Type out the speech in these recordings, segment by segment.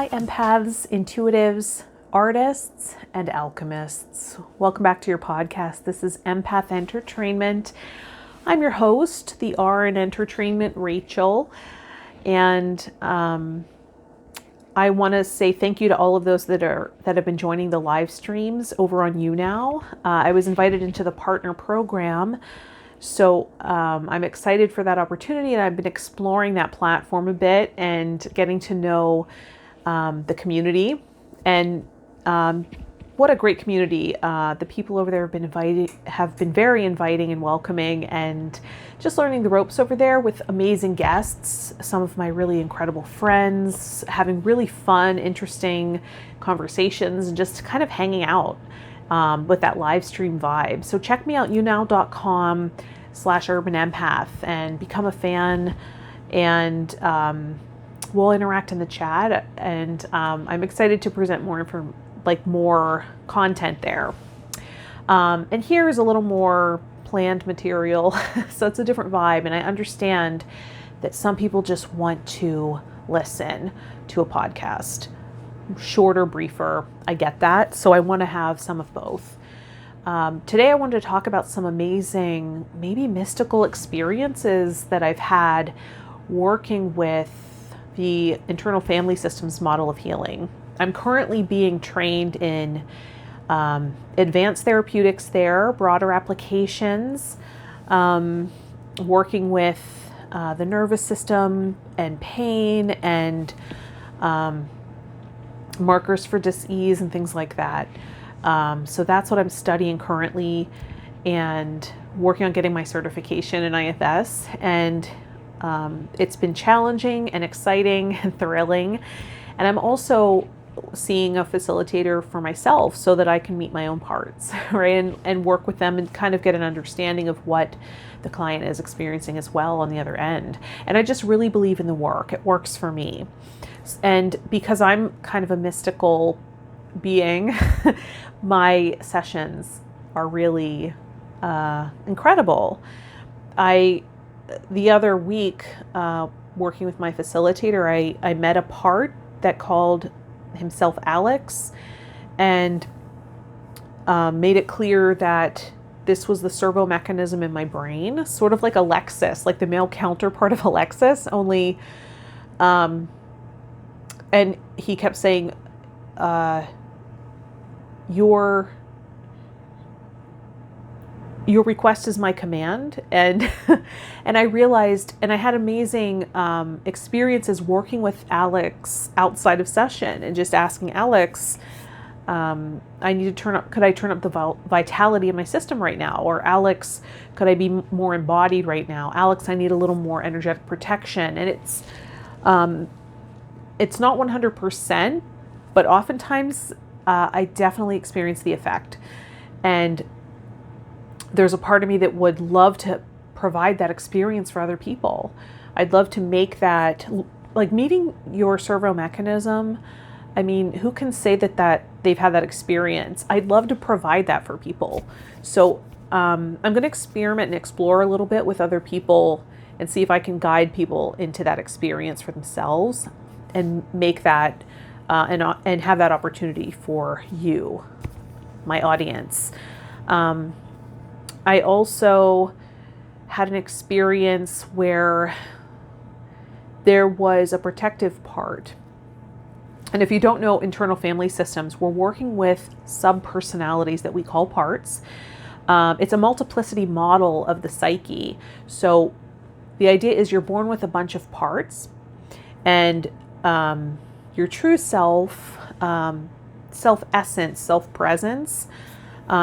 Hi, empaths, intuitives, artists, and alchemists. Welcome back to your podcast. This is Empath entertRainment. I'm your host, the R in entertRainment, Rachael. And I want to say thank you to all of those that have been joining the live streams over on YouNow. I was invited into the partner program. So I'm excited for that opportunity, and I've been exploring that platform a bit and getting to know the community. And what a great community. The people over there have been very inviting and welcoming, and just learning the ropes over there with amazing guests, some of my really incredible friends, having really fun, interesting conversations, and just kind of hanging out with that live stream vibe. So check me out, younow.com/urbanempath, and become a fan, and we'll interact in the chat. And I'm excited to present more content there. And here is a little more planned material, so it's a different vibe. And I understand that some people just want to listen to a podcast. Shorter, briefer, I get that. So I want to have some of both. Today I wanted to talk about some amazing, maybe mystical experiences that I've had working with the internal family systems model of healing. I'm currently being trained in advanced therapeutics there, broader applications, working with the nervous system and pain and markers for dis-ease and things like that. So that's what I'm studying currently, and working on getting my certification in IFS. And it's been challenging and exciting and thrilling. And I'm also seeing a facilitator for myself so that I can meet my own parts, right? And work with them and kind of get an understanding of what the client is experiencing as well on the other end. And I just really believe in the work. It works for me. And because I'm kind of a mystical being, my sessions are really incredible. The other week, working with my facilitator, I met a part that called himself Alex, and made it clear that this was the servo mechanism in my brain, sort of like Alexis, like the male counterpart of Alexis, only, and he kept saying, your request is my command. And and I realized, and I had amazing experiences working with Alex outside of session, and just asking Alex, I need to could I turn up the vitality in my system right now? Or Alex, could I be more embodied right now? Alex, I need a little more energetic protection. And it's not 100%, but oftentimes I definitely experience the effect. And there's a part of me that would love to provide that experience for other people. I'd love to make that, like meeting your servo mechanism. I mean, who can say that they've had that experience? I'd love to provide that for people. So I'm going to experiment and explore a little bit with other people and see if I can guide people into that experience for themselves, and make that and have that opportunity for you, my audience. I also had an experience where there was a protective part. And if you don't know internal family systems, we're working with sub-personalities that we call parts. It's a multiplicity model of the psyche. So the idea is you're born with a bunch of parts, and your true self, self-essence, self-presence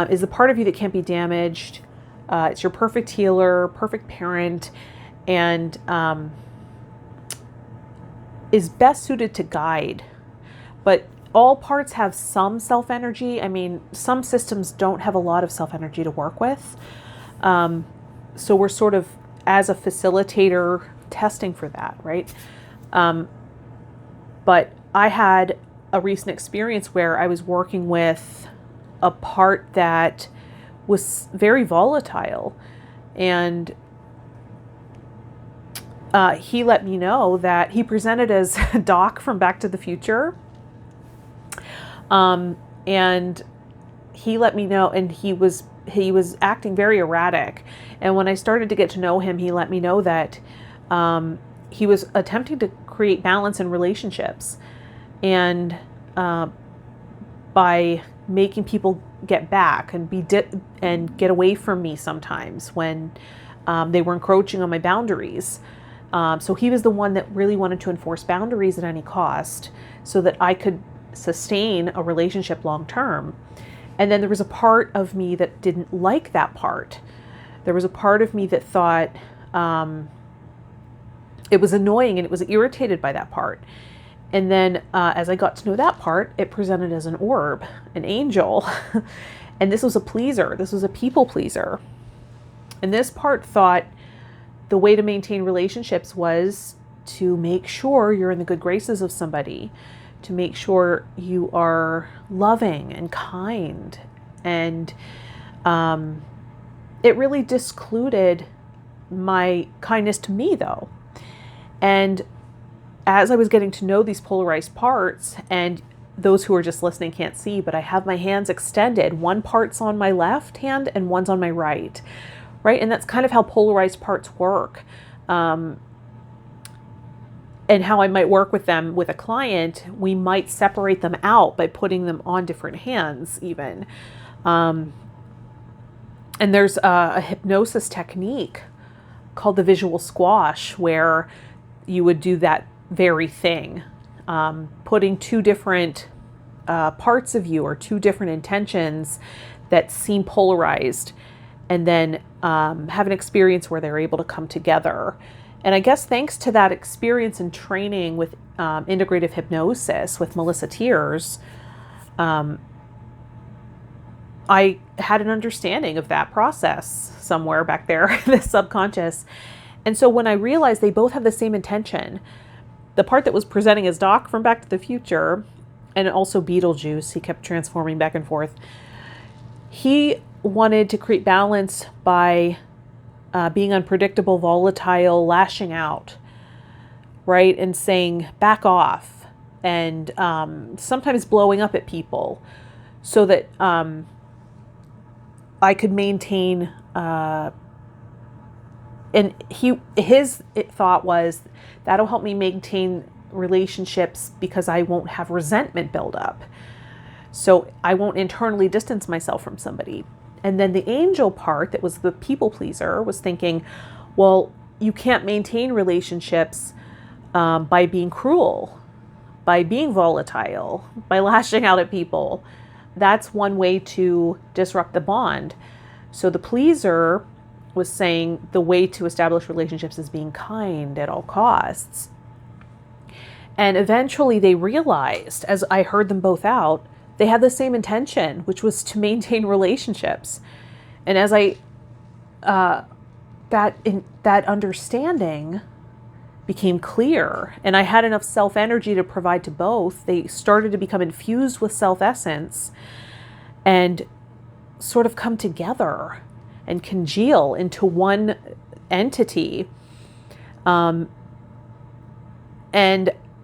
is the part of you that can't be damaged. It's your perfect healer, perfect parent, and is best suited to guide. But all parts have some self-energy. I mean, some systems don't have a lot of self-energy to work with. So we're sort of, as a facilitator, testing for that, right? But I had a recent experience where I was working with a part that was very volatile, and he let me know that he presented as Doc from Back to the Future, And he let me know, and he was acting very erratic. And when I started to get to know him, he let me know that he was attempting to create balance in relationships, and by making people get back and and get away from me sometimes when they were encroaching on my boundaries. So he was the one that really wanted to enforce boundaries at any cost so that I could sustain a relationship long term. And then there was a part of me that didn't like that part. There was a part of me that thought it was annoying, and it was irritated by that part. And then as I got to know that part, it presented as an orb, an angel. And this was a pleaser. This was a people pleaser. And this part thought the way to maintain relationships was to make sure you're in the good graces of somebody, to make sure you are loving and kind. And it really discluded my kindness to me, though. And as I was getting to know these polarized parts, and those who are just listening can't see, but I have my hands extended. One part's on my left hand and one's on my right, right? And that's kind of how polarized parts work. And how I might work with them with a client, we might separate them out by putting them on different hands even. And there's a hypnosis technique called the visual squash, where you would do that very thing, putting two different parts of you or two different intentions that seem polarized, and then have an experience where they're able to come together. And I guess thanks to that experience and training with integrative hypnosis with Melissa Tiers, I had an understanding of that process somewhere back there, the subconscious. And so when I realized they both have the same intention, the part that was presenting as Doc from Back to the Future, and also Beetlejuice, he kept transforming back and forth. He wanted to create balance by being unpredictable, volatile, lashing out, right? And saying, back off, and sometimes blowing up at people so that I could maintain, and his thought was, that'll help me maintain relationships because I won't have resentment build up. So I won't internally distance myself from somebody. And then the angel part, that was the people pleaser, was thinking, well, you can't maintain relationships by being cruel, by being volatile, by lashing out at people. That's one way to disrupt the bond. So the pleaser was saying the way to establish relationships is being kind at all costs. And eventually they realized, as I heard them both out, they had the same intention, which was to maintain relationships. And as that understanding became clear, and I had enough self-energy to provide to both, they started to become infused with self-essence and sort of come together and congeal into one entity. And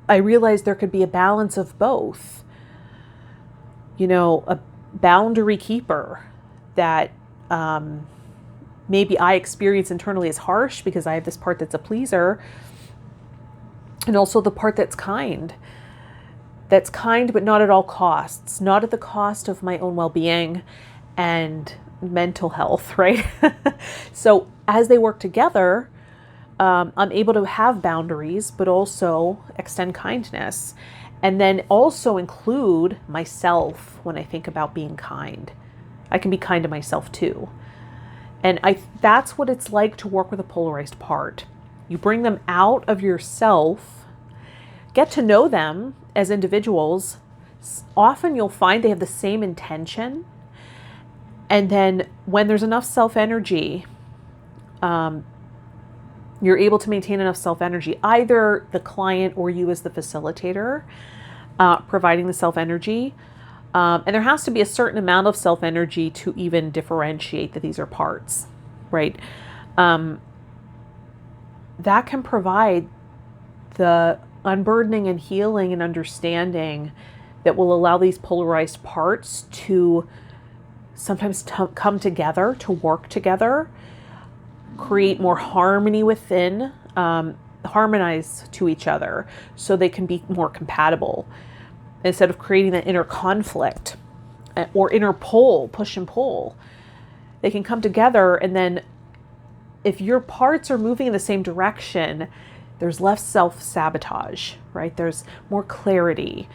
I realized there could be a balance of both. You know, a boundary keeper that maybe I experience internally as harsh because I have this part that's a pleaser, and also the part that's kind but not at all costs, not at the cost of my own well-being and mental health, right? So as they work together, I'm able to have boundaries, but also extend kindness. And then also include myself when I think about being kind. I can be kind to myself too. And that's what it's like to work with a polarized part. You bring them out of yourself, get to know them as individuals. Often you'll find they have the same intention. And then when there's enough self-energy, you're able to maintain enough self-energy, either the client or you as the facilitator, providing the self-energy. And there has to be a certain amount of self-energy to even differentiate that these are parts, right? That can provide the unburdening and healing and understanding that will allow these polarized parts to sometimes come together, to work together, create more harmony within, harmonize to each other so they can be more compatible instead of creating that inner conflict or inner pull, push and pull. They can come together, and then if your parts are moving in the same direction, there's less self-sabotage, right? There's more clarity,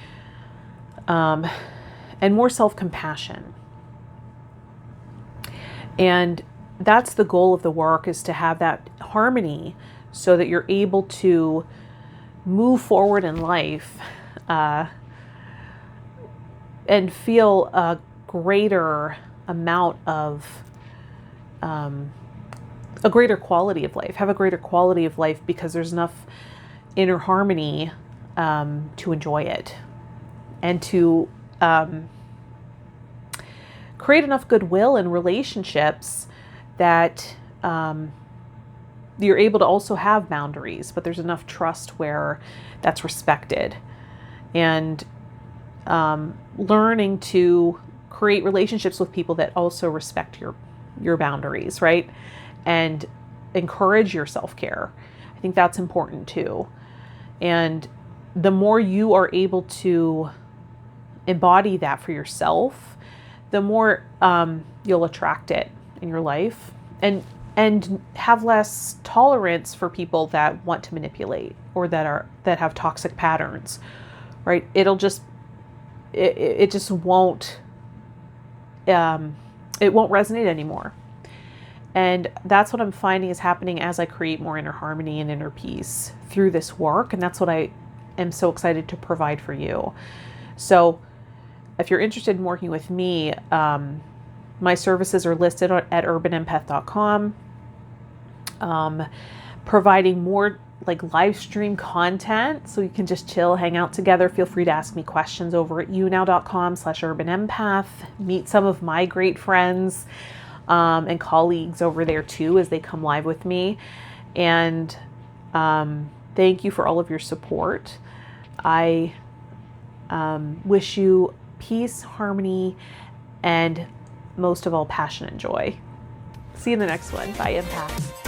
and more self-compassion. And that's the goal of the work, is to have that harmony so that you're able to move forward in life and feel a greater amount of, a greater quality of life, have a greater quality of life because there's enough inner harmony to enjoy it, and to create enough goodwill in relationships that you're able to also have boundaries, but there's enough trust where that's respected. And learning to create relationships with people that also respect your boundaries, right? And encourage your self-care. I think that's important too. And the more you are able to embody that for yourself, the more you'll attract it in your life, and have less tolerance for people that want to manipulate or that have toxic patterns, right? It just won't it won't resonate anymore. And that's what I'm finding is happening as I create more inner harmony and inner peace through this work. And that's what I am so excited to provide for you. So if you're interested in working with me, my services are listed at urbanempath.com. Providing more like live stream content so you can just chill, hang out together. Feel free to ask me questions over at younow.com/urbanempath. Meet some of my great friends and colleagues over there too as they come live with me. And thank you for all of your support. I wish you peace, harmony, and most of all, passion and joy. See you in the next one. Bye, empaths.